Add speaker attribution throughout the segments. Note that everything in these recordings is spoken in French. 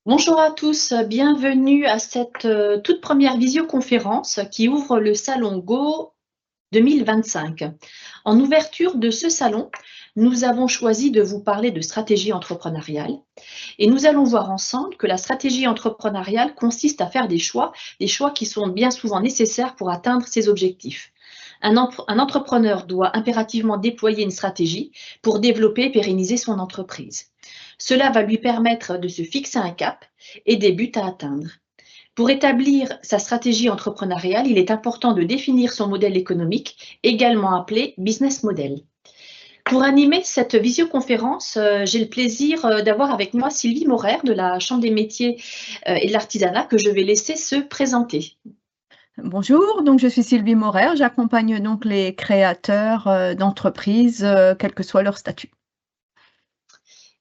Speaker 1: Bonjour à tous, bienvenue à cette toute première visioconférence qui ouvre le Salon Go 2025. En ouverture de ce salon, nous avons choisi de vous parler de stratégie entrepreneuriale et nous allons voir ensemble que la stratégie entrepreneuriale consiste à faire des choix qui sont bien souvent nécessaires pour atteindre ses objectifs. Un entrepreneur doit impérativement déployer une stratégie pour développer et pérenniser son entreprise. Cela va lui permettre de se fixer un cap et des buts à atteindre. Pour établir sa stratégie entrepreneuriale, il est important de définir son modèle économique, également appelé business model. Pour animer cette visioconférence, j'ai le plaisir d'avoir avec moi Sylvie Morer de la Chambre des métiers et de l'artisanat que je vais laisser se présenter.
Speaker 2: Bonjour, donc je suis Sylvie Morer, j'accompagne donc les créateurs d'entreprises, quel que soit leur statut.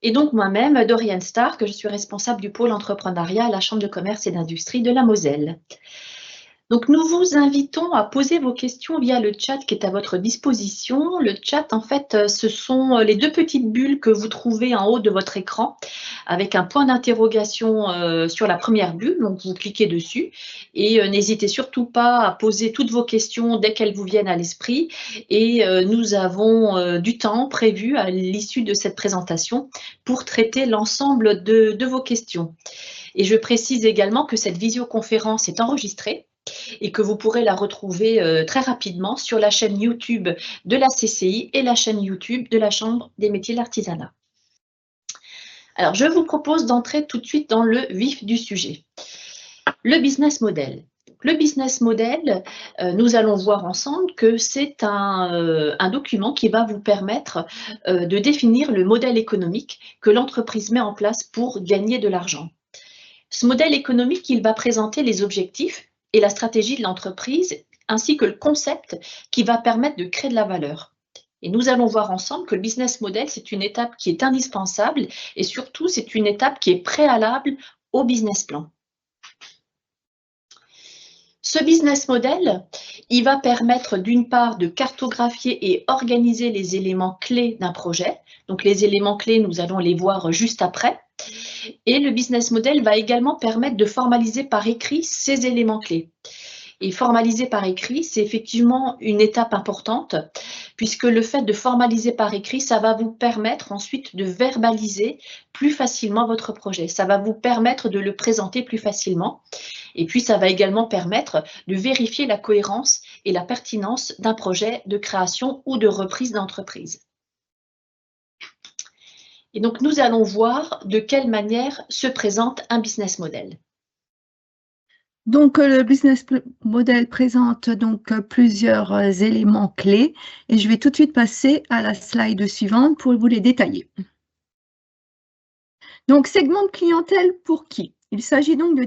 Speaker 1: Et donc moi-même, Doriane Stark, je suis responsable du pôle entrepreneuriat à la Chambre de commerce et d'industrie de la Moselle. Donc nous vous invitons à poser vos questions via le chat qui est à votre disposition. Le chat, en fait, ce sont les deux petites bulles que vous trouvez en haut de votre écran avec un point d'interrogation sur la première bulle. Donc vous cliquez dessus et n'hésitez surtout pas à poser toutes vos questions dès qu'elles vous viennent à l'esprit. Et nous avons du temps prévu à l'issue de cette présentation pour traiter l'ensemble de vos questions. Et je précise également que cette visioconférence est enregistrée et que vous pourrez la retrouver très rapidement sur la chaîne YouTube de la CCI et la chaîne YouTube de la Chambre des métiers de l'artisanat. Alors, je vous propose d'entrer tout de suite dans le vif du sujet. Le business model. Le business model, nous allons voir ensemble que c'est un document qui va vous permettre de définir le modèle économique que l'entreprise met en place pour gagner de l'argent. Ce modèle économique, il va présenter les objectifs et la stratégie de l'entreprise, ainsi que le concept qui va permettre de créer de la valeur. Et nous allons voir ensemble que le business model, c'est une étape qui est indispensable et surtout, c'est une étape qui est préalable au business plan. Ce business model, il va permettre d'une part de cartographier et organiser les éléments clés d'un projet. Donc les éléments clés, nous allons les voir juste après. Et le business model va également permettre de formaliser par écrit ces éléments clés. Et formaliser par écrit, c'est effectivement une étape importante, puisque le fait de formaliser par écrit, ça va vous permettre ensuite de verbaliser plus facilement votre projet. Ça va vous permettre de le présenter plus facilement. Et puis, ça va également permettre de vérifier la cohérence et la pertinence d'un projet de création ou de reprise d'entreprise. Et donc, nous allons voir de quelle manière se présente un business model.
Speaker 2: Donc, le business model présente donc plusieurs éléments clés et je vais tout de suite passer à la slide suivante pour vous les détailler. Donc, segment de clientèle pour qui? Il s'agit donc de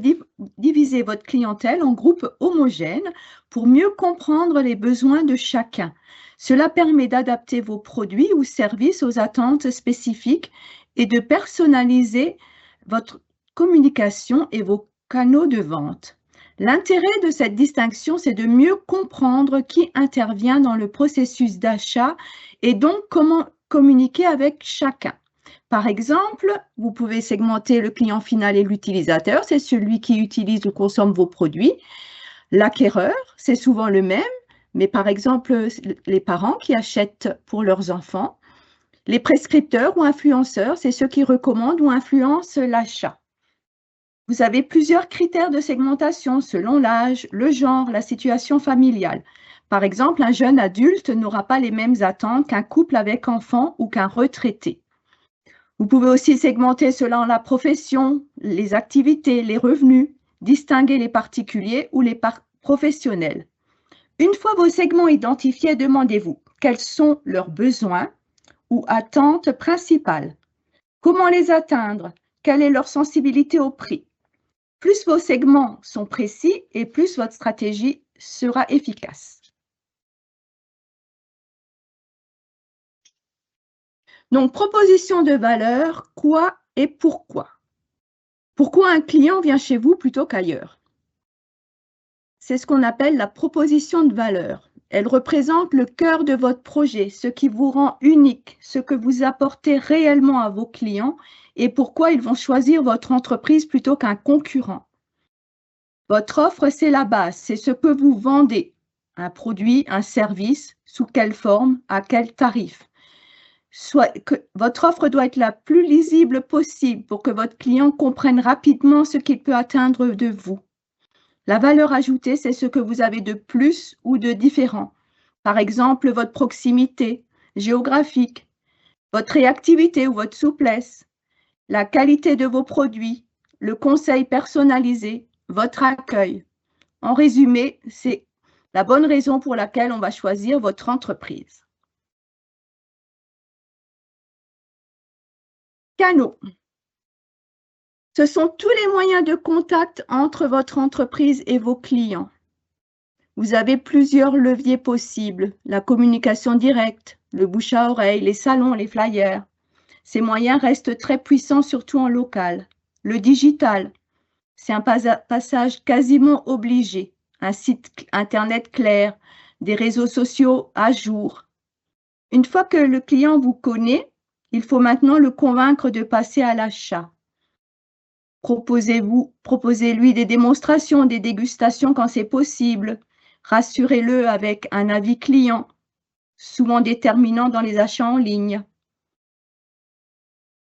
Speaker 2: diviser votre clientèle en groupes homogènes pour mieux comprendre les besoins de chacun. Cela permet d'adapter vos produits ou services aux attentes spécifiques et de personnaliser votre communication et vos canaux de vente. L'intérêt de cette distinction, c'est de mieux comprendre qui intervient dans le processus d'achat et donc comment communiquer avec chacun. Par exemple, vous pouvez segmenter le client final et l'utilisateur, c'est celui qui utilise ou consomme vos produits. L'acquéreur, c'est souvent le même, mais par exemple, les parents qui achètent pour leurs enfants. Les prescripteurs ou influenceurs, c'est ceux qui recommandent ou influencent l'achat. Vous avez plusieurs critères de segmentation selon l'âge, le genre, la situation familiale. Par exemple, un jeune adulte n'aura pas les mêmes attentes qu'un couple avec enfants ou qu'un retraité. Vous pouvez aussi segmenter selon la profession, les activités, les revenus, distinguer les particuliers ou les professionnels. Une fois vos segments identifiés, demandez-vous quels sont leurs besoins ou attentes principales. Comment les atteindre? Quelle est leur sensibilité au prix? Plus vos segments sont précis et plus votre stratégie sera efficace. Donc, proposition de valeur, quoi et pourquoi? Pourquoi un client vient chez vous plutôt qu'ailleurs? C'est ce qu'on appelle la proposition de valeur. Elle représente le cœur de votre projet, ce qui vous rend unique, ce que vous apportez réellement à vos clients et pourquoi ils vont choisir votre entreprise plutôt qu'un concurrent. Votre offre, c'est la base, c'est ce que vous vendez. Un produit, un service, sous quelle forme, à quel tarif. Votre offre doit être la plus lisible possible pour que votre client comprenne rapidement ce qu'il peut atteindre de vous. La valeur ajoutée, c'est ce que vous avez de plus ou de différent. Par exemple, votre proximité géographique, votre réactivité ou votre souplesse, la qualité de vos produits, le conseil personnalisé, votre accueil. En résumé, c'est la bonne raison pour laquelle on va choisir votre entreprise. Canaux. Ce sont tous les moyens de contact entre votre entreprise et vos clients. Vous avez plusieurs leviers possibles, la communication directe, le bouche à oreille, les salons, les flyers. Ces moyens restent très puissants, surtout en local. Le digital, c'est un passage quasiment obligé. Un site Internet clair, des réseaux sociaux à jour. Une fois que le client vous connaît, il faut maintenant le convaincre de passer à l'achat. Proposez-lui des démonstrations, des dégustations quand c'est possible. Rassurez-le avec un avis client, souvent déterminant dans les achats en ligne.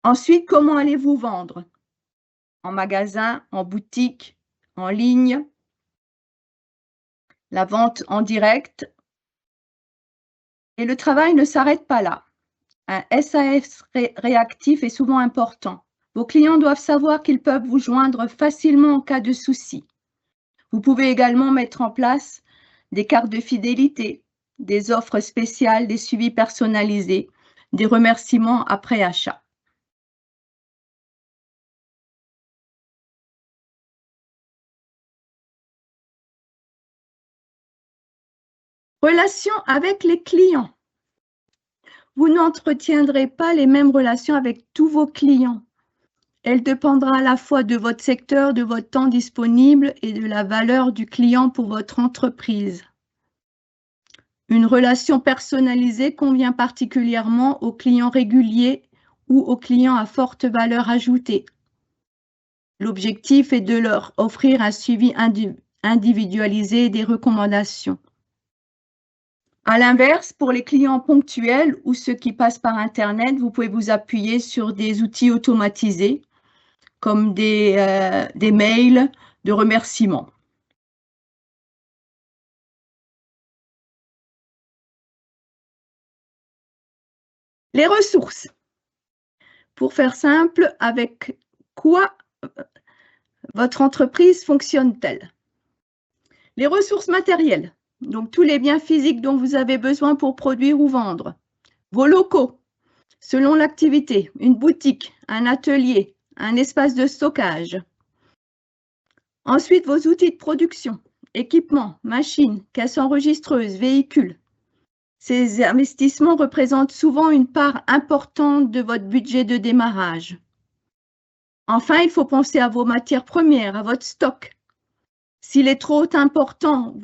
Speaker 2: Ensuite, comment allez-vous vendre? En magasin, en boutique, en ligne, la vente en direct. Et le travail ne s'arrête pas là. Un SAS réactif est souvent important. Vos clients doivent savoir qu'ils peuvent vous joindre facilement en cas de souci. Vous pouvez également mettre en place des cartes de fidélité, des offres spéciales, des suivis personnalisés, des remerciements après achat. Relations avec les clients. Vous n'entretiendrez pas les mêmes relations avec tous vos clients. Elle dépendra à la fois de votre secteur, de votre temps disponible et de la valeur du client pour votre entreprise. Une relation personnalisée convient particulièrement aux clients réguliers ou aux clients à forte valeur ajoutée. L'objectif est de leur offrir un suivi individualisé et des recommandations. À l'inverse, pour les clients ponctuels ou ceux qui passent par Internet, vous pouvez vous appuyer sur des outils automatisés comme des mails de remerciement. Les ressources. Pour faire simple, avec quoi votre entreprise fonctionne-t-elle? Les ressources matérielles, donc tous les biens physiques dont vous avez besoin pour produire ou vendre. Vos locaux, selon l'activité, une boutique, un atelier, un espace de stockage. Ensuite, vos outils de production, équipements, machines, caisses enregistreuses, véhicules. Ces investissements représentent souvent une part importante de votre budget de démarrage. Enfin, il faut penser à vos matières premières, à votre stock. S'il est trop important,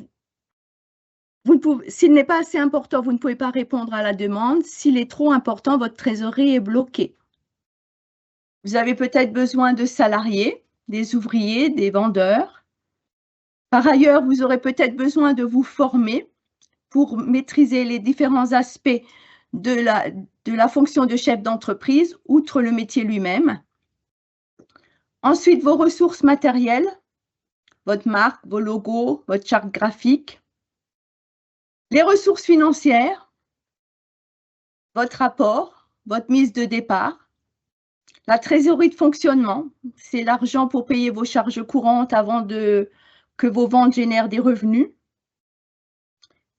Speaker 2: s'il n'est pas assez important, vous ne pouvez pas répondre à la demande. S'il est trop important, votre trésorerie est bloquée. Vous avez peut-être besoin de salariés, des ouvriers, des vendeurs. Par ailleurs, vous aurez peut-être besoin de vous former pour maîtriser les différents aspects de la fonction de chef d'entreprise, outre le métier lui-même. Ensuite, vos ressources matérielles, votre marque, vos logos, votre charte graphique. Les ressources financières, votre rapport, votre mise de départ. La trésorerie de fonctionnement, c'est l'argent pour payer vos charges courantes avant que vos ventes génèrent des revenus.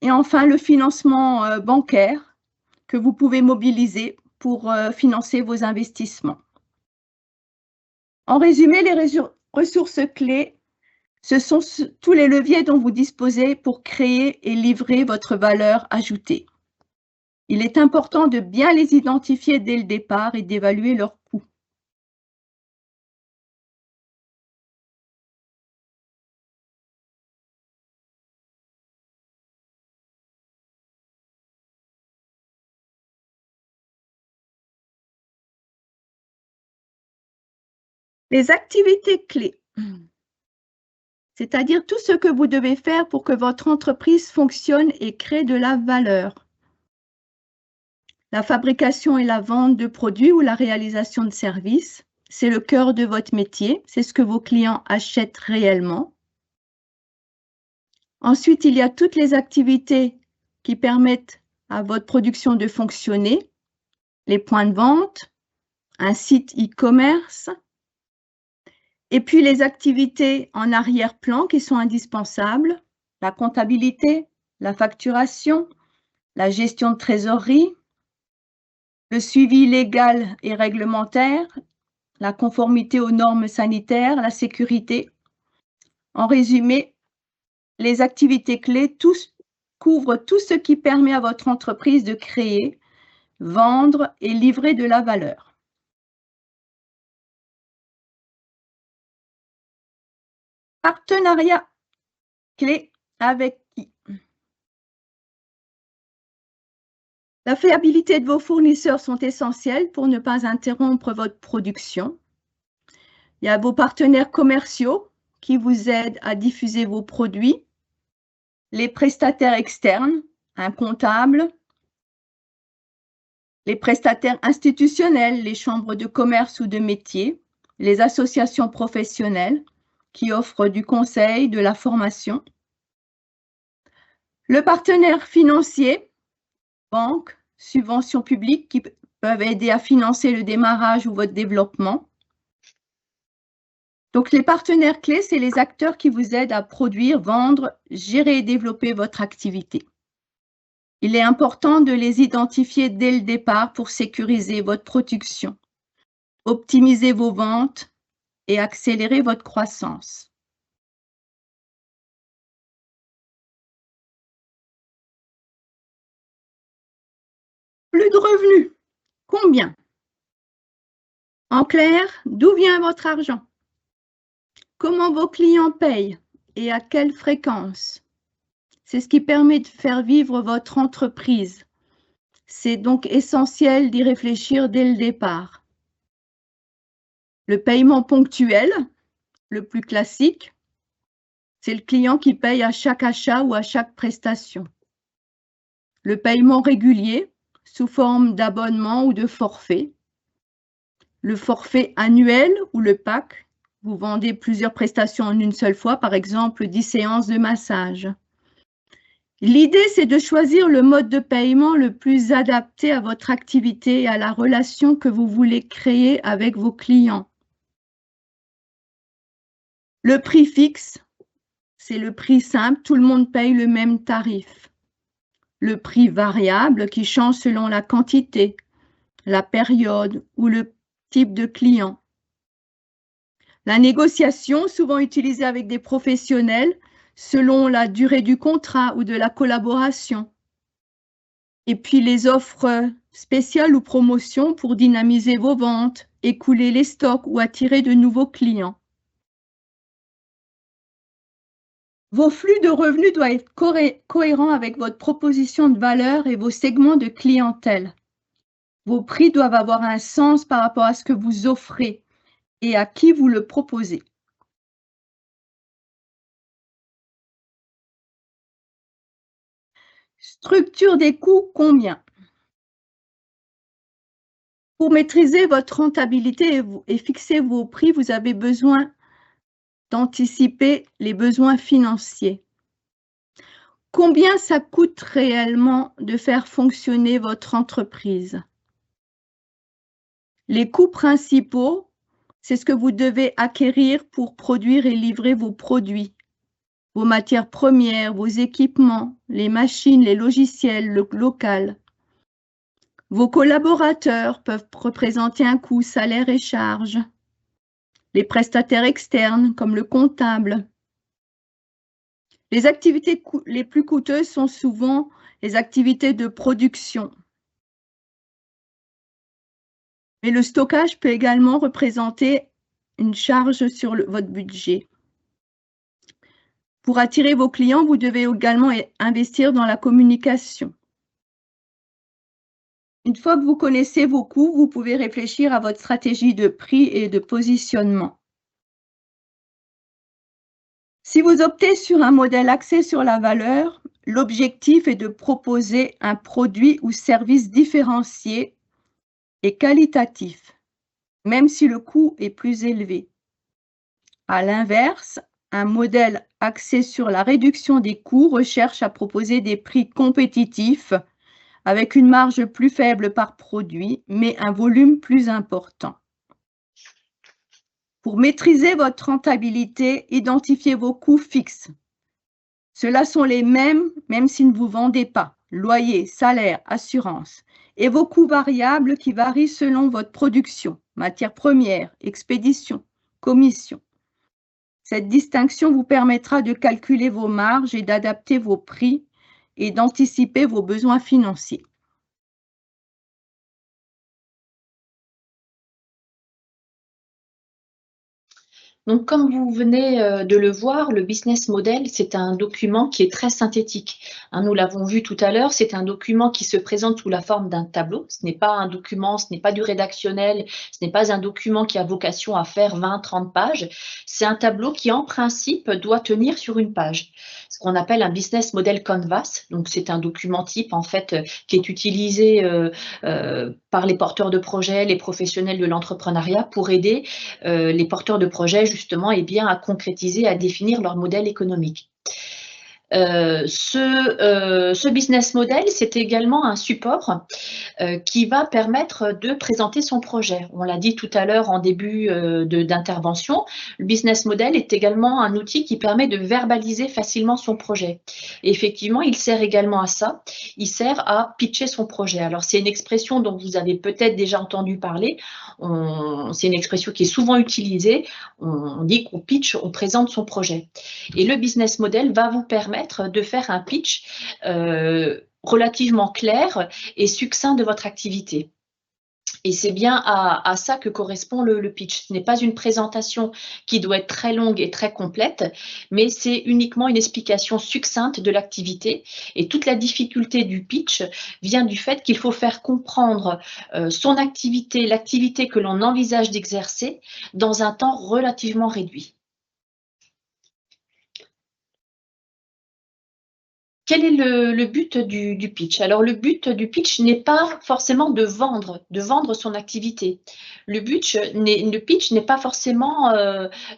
Speaker 2: Et enfin, le financement bancaire que vous pouvez mobiliser pour financer vos investissements. En résumé, les ressources clés, ce sont tous les leviers dont vous disposez pour créer et livrer votre valeur ajoutée. Il est important de bien les identifier dès le départ et d'évaluer leurs coûts. Les activités clés, c'est-à-dire tout ce que vous devez faire pour que votre entreprise fonctionne et crée de la valeur. La fabrication et la vente de produits ou la réalisation de services, c'est le cœur de votre métier, c'est ce que vos clients achètent réellement. Ensuite, il y a toutes les activités qui permettent à votre production de fonctionner, les points de vente, un site e-commerce, et puis les activités en arrière-plan qui sont indispensables, la comptabilité, la facturation, la gestion de trésorerie, le suivi légal et réglementaire, la conformité aux normes sanitaires, la sécurité. En résumé, les activités clés couvrent tout ce qui permet à votre entreprise de créer, vendre et livrer de la valeur. Partenariat clé avec qui? La fiabilité de vos fournisseurs sont essentielles pour ne pas interrompre votre production. Il y a vos partenaires commerciaux qui vous aident à diffuser vos produits, les prestataires externes, un comptable, les prestataires institutionnels, les chambres de commerce ou de métier, les associations professionnelles qui offrent du conseil, de la formation, le partenaire financier, banque, subventions publiques qui peuvent aider à financer le démarrage ou votre développement. Donc, les partenaires clés, c'est les acteurs qui vous aident à produire, vendre, gérer et développer votre activité. Il est important de les identifier dès le départ pour sécuriser votre production, optimiser vos ventes et accélérer votre croissance. Plus de revenus. Combien? En clair, d'où vient votre argent? Comment vos clients payent et à quelle fréquence? C'est ce qui permet de faire vivre votre entreprise. C'est donc essentiel d'y réfléchir dès le départ. Le paiement ponctuel, le plus classique, c'est le client qui paye à chaque achat ou à chaque prestation. Le paiement régulier, sous forme d'abonnement ou de forfait. Le forfait annuel ou le pack, vous vendez plusieurs prestations en une seule fois, par exemple 10 séances de massage. L'idée, c'est de choisir le mode de paiement le plus adapté à votre activité et à la relation que vous voulez créer avec vos clients. Le prix fixe, c'est le prix simple, tout le monde paye le même tarif. Le prix variable qui change selon la quantité, la période ou le type de client. La négociation, souvent utilisée avec des professionnels, selon la durée du contrat ou de la collaboration. Et puis les offres spéciales ou promotions pour dynamiser vos ventes, écouler les stocks ou attirer de nouveaux clients. Vos flux de revenus doivent être cohérents avec votre proposition de valeur et vos segments de clientèle. Vos prix doivent avoir un sens par rapport à ce que vous offrez et à qui vous le proposez. Structure des coûts, combien? Pour maîtriser votre rentabilité et fixer vos prix, vous avez besoin d'anticiper les besoins financiers. Combien ça coûte réellement de faire fonctionner votre entreprise? Les coûts principaux, c'est ce que vous devez acquérir pour produire et livrer vos produits, vos matières premières, vos équipements, les machines, les logiciels, le local. Vos collaborateurs peuvent représenter un coût, salaire et charges. Les prestataires externes, comme le comptable. Les activités les plus coûteuses sont souvent les activités de production. Mais le stockage peut également représenter une charge sur votre budget. Pour attirer vos clients, vous devez également investir dans la communication. Une fois que vous connaissez vos coûts, vous pouvez réfléchir à votre stratégie de prix et de positionnement. Si vous optez sur un modèle axé sur la valeur, l'objectif est de proposer un produit ou service différencié et qualitatif, même si le coût est plus élevé. À l'inverse, un modèle axé sur la réduction des coûts recherche à proposer des prix compétitifs avec une marge plus faible par produit, mais un volume plus important. Pour maîtriser votre rentabilité, identifiez vos coûts fixes. Ceux-là sont les mêmes, même si ne vous vendez pas. Loyer, salaire, assurance. Et vos coûts variables qui varient selon votre production, matières premières, expédition, commission. Cette distinction vous permettra de calculer vos marges et d'adapter vos prix et d'anticiper vos besoins financiers.
Speaker 1: Donc, comme vous venez de le voir, le business model, c'est un document qui est très synthétique. Hein, nous l'avons vu tout à l'heure, c'est un document qui se présente sous la forme d'un tableau. Ce n'est pas un document, ce n'est pas du rédactionnel, ce n'est pas un document qui a vocation à faire 20-30 pages. C'est un tableau qui, en principe, doit tenir sur une page. Ce qu'on appelle un business model canvas. Donc, c'est un document type, en fait, qui est utilisé par les porteurs de projets, les professionnels de l'entrepreneuriat pour aider les porteurs de projets justement à concrétiser, à définir leur modèle économique. Ce business model, c'est également un support qui va permettre de présenter son projet. On l'a dit tout à l'heure en début d'intervention, le business model est également un outil qui permet de verbaliser facilement son projet. Et effectivement, il sert également à ça, il sert à pitcher son projet. Alors c'est une expression dont vous avez peut-être déjà entendu parler, c'est une expression qui est souvent utilisée, on dit qu'on pitch, on présente son projet. Et le business model va vous permettre de faire un pitch relativement clair et succinct de votre activité. Et c'est bien à ça que correspond le pitch. Ce n'est pas une présentation qui doit être très longue et très complète, mais c'est uniquement une explication succincte de l'activité. Et toute la difficulté du pitch vient du fait qu'il faut faire comprendre son activité, l'activité que l'on envisage d'exercer dans un temps relativement réduit. Quel est le but du pitch? Alors le but du pitch n'est pas forcément de vendre son activité. Le pitch n'est pas forcément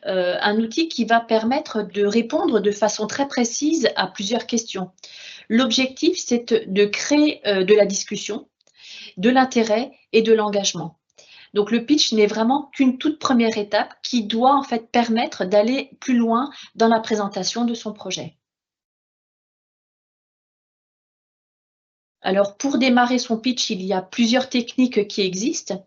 Speaker 1: un outil qui va permettre de répondre de façon très précise à plusieurs questions. L'objectif, c'est de créer de la discussion, de l'intérêt et de l'engagement. Donc le pitch n'est vraiment qu'une toute première étape qui doit en fait permettre d'aller plus loin dans la présentation de son projet. Alors, pour démarrer son pitch, il y a plusieurs techniques qui existent.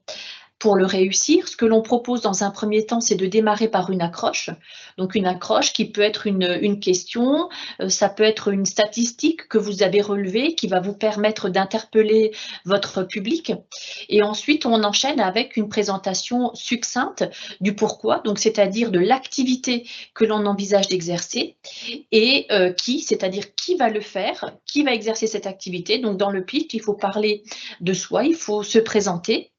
Speaker 1: Pour le réussir, ce que l'on propose dans un premier temps, c'est de démarrer par une accroche. Donc une accroche qui peut être une question, ça peut être une statistique que vous avez relevée qui va vous permettre d'interpeller votre public. Et ensuite, on enchaîne avec une présentation succincte du pourquoi, donc c'est-à-dire de l'activité que l'on envisage d'exercer et c'est-à-dire qui va le faire, qui va exercer cette activité. Donc dans le pitch, il faut parler de soi, il faut se présenter.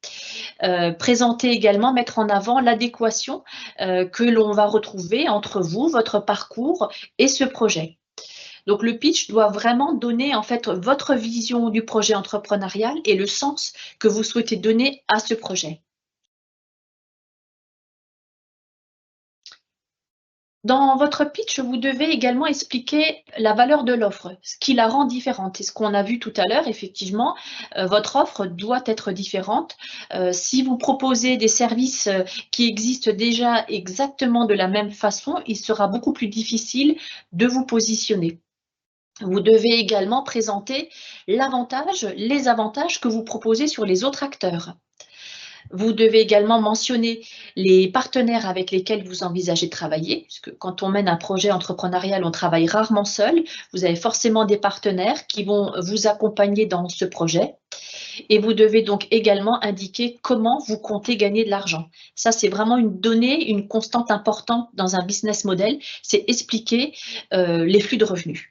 Speaker 1: Présenter également, mettre en avant l'adéquation que l'on va retrouver entre vous, votre parcours et ce projet. Donc le pitch doit vraiment donner en fait votre vision du projet entrepreneurial et le sens que vous souhaitez donner à ce projet. Dans votre pitch, vous devez également expliquer la valeur de l'offre, ce qui la rend différente. Et ce qu'on a vu tout à l'heure, effectivement, votre offre doit être différente. Si vous proposez des services qui existent déjà exactement de la même façon, il sera beaucoup plus difficile de vous positionner. Vous devez également présenter l'avantage, les avantages que vous proposez sur les autres acteurs. Vous devez également mentionner les partenaires avec lesquels vous envisagez de travailler, puisque quand on mène un projet entrepreneurial, on travaille rarement seul. Vous avez forcément des partenaires qui vont vous accompagner dans ce projet. Et vous devez donc également indiquer comment vous comptez gagner de l'argent. Ça, c'est vraiment une donnée, une constante importante dans un business model, c'est expliquer les flux de revenus.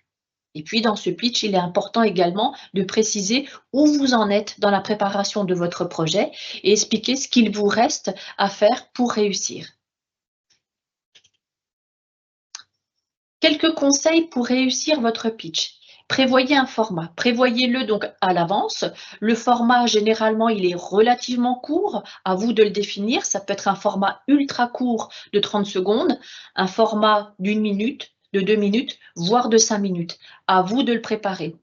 Speaker 1: Et puis, dans ce pitch, il est important également de préciser où vous en êtes dans la préparation de votre projet et expliquer ce qu'il vous reste à faire pour réussir. Quelques conseils pour réussir votre pitch. Prévoyez un format. Prévoyez-le donc à l'avance. Le format, généralement, il est relativement court. À vous de le définir. Ça peut être un format ultra court de 30 secondes, un format d'1 minute, de 2 minutes, voire de 5 minutes. À vous de le préparer.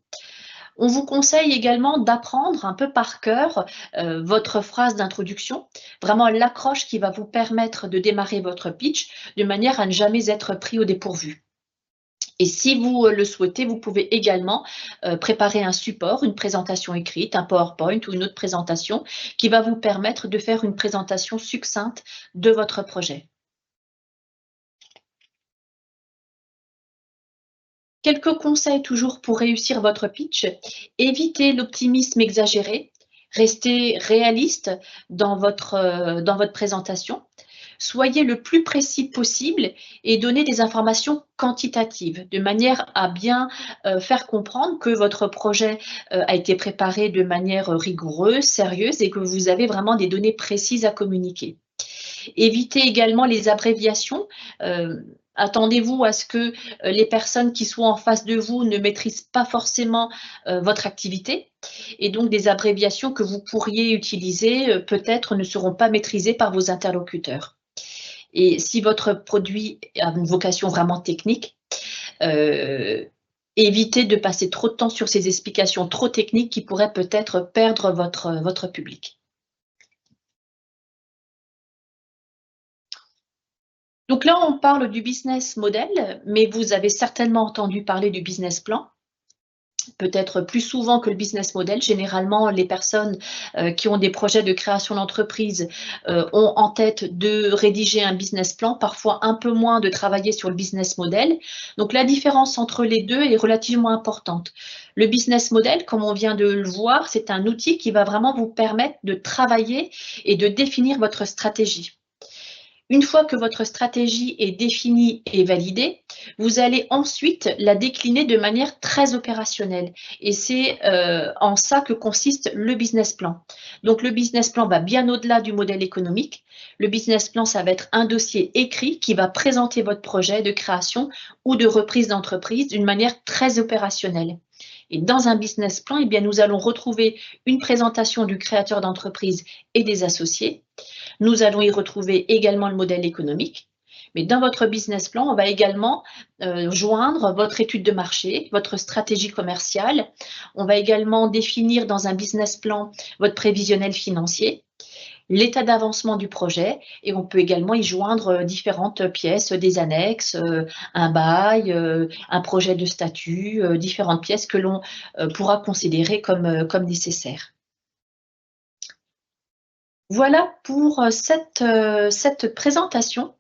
Speaker 1: On vous conseille également d'apprendre un peu par cœur votre phrase d'introduction, vraiment l'accroche qui va vous permettre de démarrer votre pitch de manière à ne jamais être pris au dépourvu. Et si vous le souhaitez, vous pouvez également préparer un support, une présentation écrite, un PowerPoint ou une autre présentation qui va vous permettre de faire une présentation succincte de votre projet. Quelques conseils toujours pour réussir votre pitch. Évitez l'optimisme exagéré. Restez réaliste dans votre présentation. Soyez le plus précis possible et donnez des informations quantitatives de manière à bien faire comprendre que votre projet a été préparé de manière rigoureuse, sérieuse et que vous avez vraiment des données précises à communiquer. Évitez également les abréviations. Attendez-vous à ce que les personnes qui sont en face de vous ne maîtrisent pas forcément votre activité et donc des abréviations que vous pourriez utiliser peut-être ne seront pas maîtrisées par vos interlocuteurs. Et si votre produit a une vocation vraiment technique, évitez de passer trop de temps sur ces explications trop techniques qui pourraient peut-être perdre votre public. Donc là, on parle du business model, mais vous avez certainement entendu parler du business plan, peut-être plus souvent que le business model. Généralement, les personnes qui ont des projets de création d'entreprise ont en tête de rédiger un business plan, parfois un peu moins de travailler sur le business model. Donc la différence entre les deux est relativement importante. Le business model, comme on vient de le voir, c'est un outil qui va vraiment vous permettre de travailler et de définir votre stratégie. Une fois que votre stratégie est définie et validée, vous allez ensuite la décliner de manière très opérationnelle. Et c'est en ça que consiste le business plan. Donc le business plan va bien au-delà du modèle économique. Le business plan, ça va être un dossier écrit qui va présenter votre projet de création ou de reprise d'entreprise d'une manière très opérationnelle. Et dans un business plan, eh bien, nous allons retrouver une présentation du créateur d'entreprise et des associés. Nous allons y retrouver également le modèle économique. Mais dans votre business plan, on va également joindre votre étude de marché, votre stratégie commerciale. On va également définir dans un business plan votre prévisionnel financier, l'état d'avancement du projet et on peut également y joindre différentes pièces, des annexes, un bail, un projet de statut, différentes pièces que l'on pourra considérer comme nécessaires. Voilà pour cette présentation.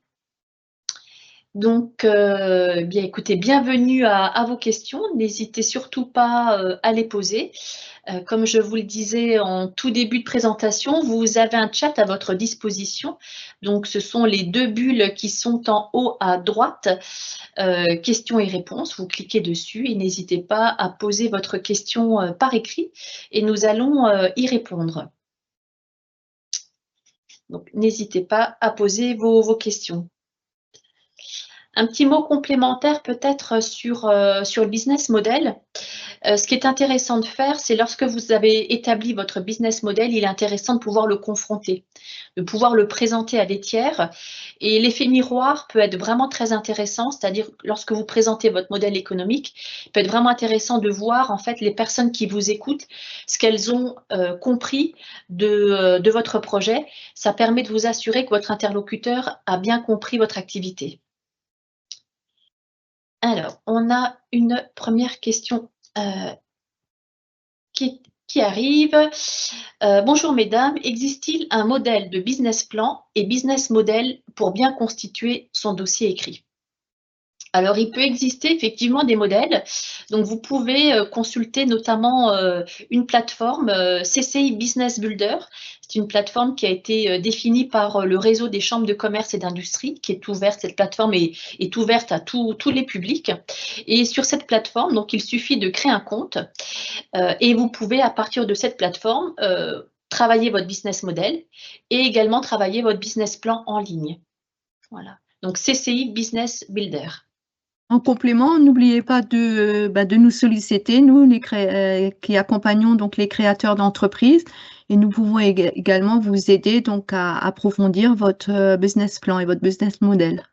Speaker 1: Donc, bien écoutez, bienvenue à vos questions. N'hésitez surtout pas à les poser. Comme je vous le disais en tout début de présentation, vous avez un chat à votre disposition. Donc, ce sont les deux bulles qui sont en haut à droite, questions et réponses. Vous cliquez dessus et n'hésitez pas à poser votre question par écrit et nous allons y répondre. Donc, n'hésitez pas à poser vos questions. Un petit mot complémentaire peut-être sur le business model. Ce qui est intéressant de faire, c'est lorsque vous avez établi votre business model, il est intéressant de pouvoir le confronter, de pouvoir le présenter à des tiers. Et l'effet miroir peut être vraiment très intéressant, c'est-à-dire lorsque vous présentez votre modèle économique, il peut être vraiment intéressant de voir en fait les personnes qui vous écoutent, ce qu'elles ont compris de votre projet. Ça permet de vous assurer que votre interlocuteur a bien compris votre activité. Alors, on a une première question qui arrive. Bonjour mesdames, existe-t-il un modèle de business plan et business model pour bien constituer son dossier écrit? Alors, il peut exister effectivement des modèles. Donc, vous pouvez consulter notamment une plateforme CCI Business Builder. C'est une plateforme qui a été définie par le réseau des chambres de commerce et d'industrie, qui est ouverte. Cette plateforme est ouverte à tous les publics. Et sur cette plateforme, donc, il suffit de créer un compte et vous pouvez, à partir de cette plateforme, travailler votre business model et également travailler votre business plan en ligne. Voilà. Donc, CCI Business Builder.
Speaker 2: En complément, n'oubliez pas de nous solliciter, nous qui accompagnons donc les créateurs d'entreprises, et nous pouvons également vous aider donc à approfondir votre business plan et votre business model.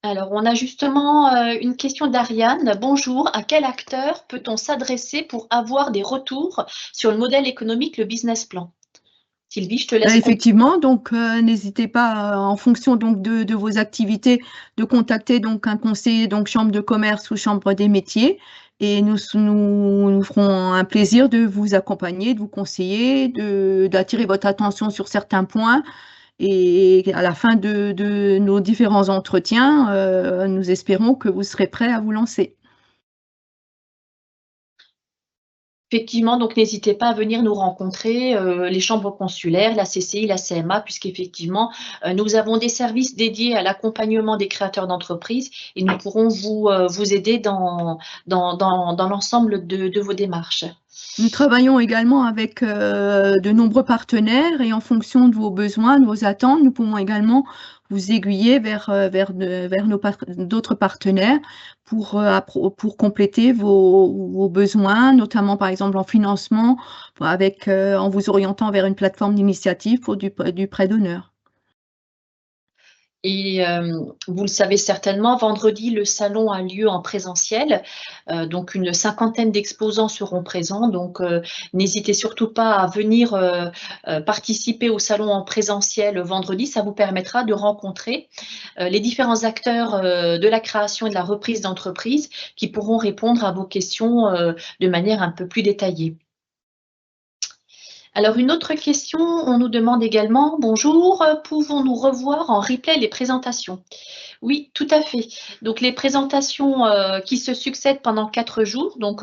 Speaker 1: Alors, on a justement une question d'Ariane. Bonjour, à quel acteur peut-on s'adresser pour avoir des retours sur le modèle économique, le business plan? Sylvie, je te laisse.
Speaker 2: Effectivement, donc n'hésitez pas, en fonction donc de vos activités, de contacter donc un conseiller, donc chambre de commerce ou chambre des métiers, et nous ferons un plaisir de vous accompagner, de vous conseiller, d'attirer votre attention sur certains points. Et à la fin de nos différents entretiens, nous espérons que vous serez prêts à vous lancer.
Speaker 1: Effectivement, donc n'hésitez pas à venir nous rencontrer, les chambres consulaires, la CCI, la CMA, puisqu'effectivement, nous avons des services dédiés à l'accompagnement des créateurs d'entreprises et nous pourrons vous aider dans l'ensemble de vos démarches.
Speaker 2: Nous travaillons également avec de nombreux partenaires, et en fonction de vos besoins, de vos attentes, nous pouvons également vous aiguiller vers d'autres partenaires pour compléter vos besoins, notamment par exemple en financement, en vous orientant vers une plateforme d'initiative pour du prêt d'honneur.
Speaker 1: Et vous le savez certainement, vendredi, le salon a lieu en présentiel, donc une cinquantaine d'exposants seront présents, donc n'hésitez surtout pas à venir participer au salon en présentiel vendredi, ça vous permettra de rencontrer les différents acteurs de la création et de la reprise d'entreprise qui pourront répondre à vos questions de manière un peu plus détaillée. Alors, une autre question, on nous demande également, bonjour, pouvons-nous revoir en replay les présentations? Oui, tout à fait. Donc, les présentations qui se succèdent pendant 4 jours, donc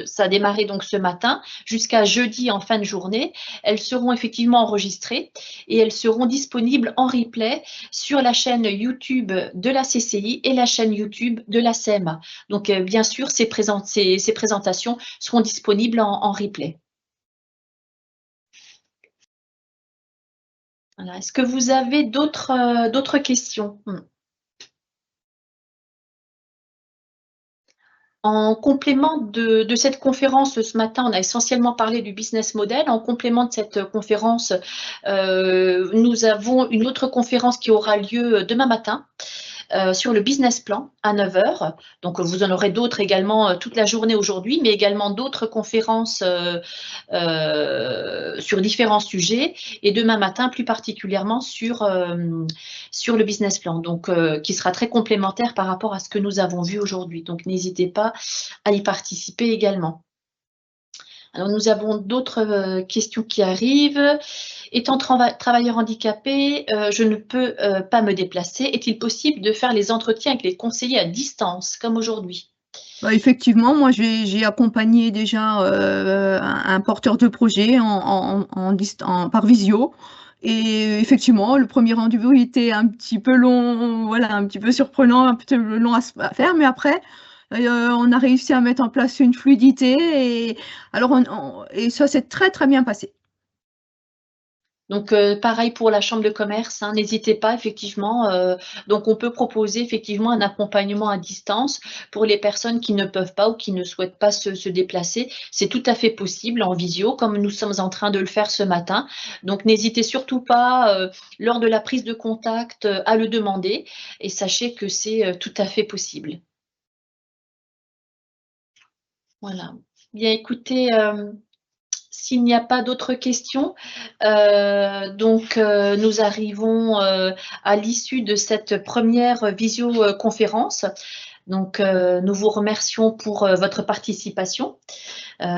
Speaker 1: ça a démarré donc ce matin jusqu'à jeudi en fin de journée, elles seront effectivement enregistrées et elles seront disponibles en replay sur la chaîne YouTube de la CCI et la chaîne YouTube de la CMA. Donc, bien sûr, ces présentations seront disponibles en replay. Voilà. Est-ce que vous avez d'autres questions? En complément de cette conférence ce matin, on a essentiellement parlé du business model. En complément de cette conférence, nous avons une autre conférence qui aura lieu demain matin. Sur le business plan à 9 h. Donc, vous en aurez d'autres également toute la journée aujourd'hui, mais également d'autres conférences sur différents sujets. Et demain matin, plus particulièrement sur le business plan, donc qui sera très complémentaire par rapport à ce que nous avons vu aujourd'hui. Donc, n'hésitez pas à y participer également. Alors, nous avons d'autres questions qui arrivent. Étant travailleur handicapé, je ne peux pas me déplacer. Est-il possible de faire les entretiens avec les conseillers à distance, comme aujourd'hui?
Speaker 2: Effectivement, moi j'ai accompagné déjà un porteur de projet par visio. Et effectivement, le premier rendez-vous était un petit peu long, voilà, un petit peu surprenant, un peu long à faire, mais après, on a réussi à mettre en place une fluidité, et alors et ça s'est très très bien passé.
Speaker 1: Donc, pareil pour la chambre de commerce, hein, n'hésitez pas effectivement, donc on peut proposer effectivement un accompagnement à distance pour les personnes qui ne peuvent pas ou qui ne souhaitent pas se déplacer. C'est tout à fait possible en visio, comme nous sommes en train de le faire ce matin. Donc, n'hésitez surtout pas, lors de la prise de contact, à le demander et sachez que c'est tout à fait possible. Voilà. Bien écoutez, s'il n'y a pas d'autres questions, nous arrivons à l'issue de cette première visioconférence. Donc, nous vous remercions pour votre participation.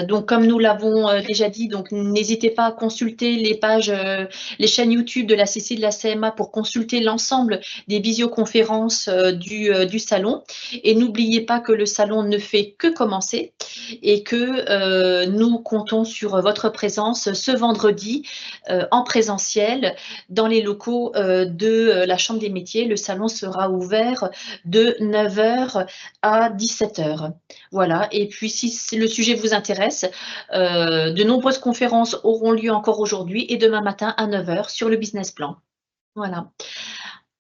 Speaker 1: Donc, comme nous l'avons déjà dit, donc n'hésitez pas à consulter les pages, les chaînes YouTube de la CCI et de la CMA pour consulter l'ensemble des visioconférences du salon. Et n'oubliez pas que le salon ne fait que commencer et que nous comptons sur votre présence ce vendredi en présentiel dans les locaux de la Chambre des métiers. Le salon sera ouvert de 9 h à 17 h. Voilà. Et puis, si le sujet vous intéresse, de nombreuses conférences auront lieu encore aujourd'hui et demain matin à 9 h sur le business plan. Voilà.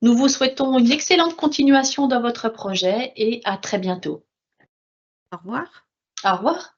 Speaker 1: Nous vous souhaitons une excellente continuation dans votre projet et à très bientôt.
Speaker 2: Au revoir.
Speaker 1: Au revoir.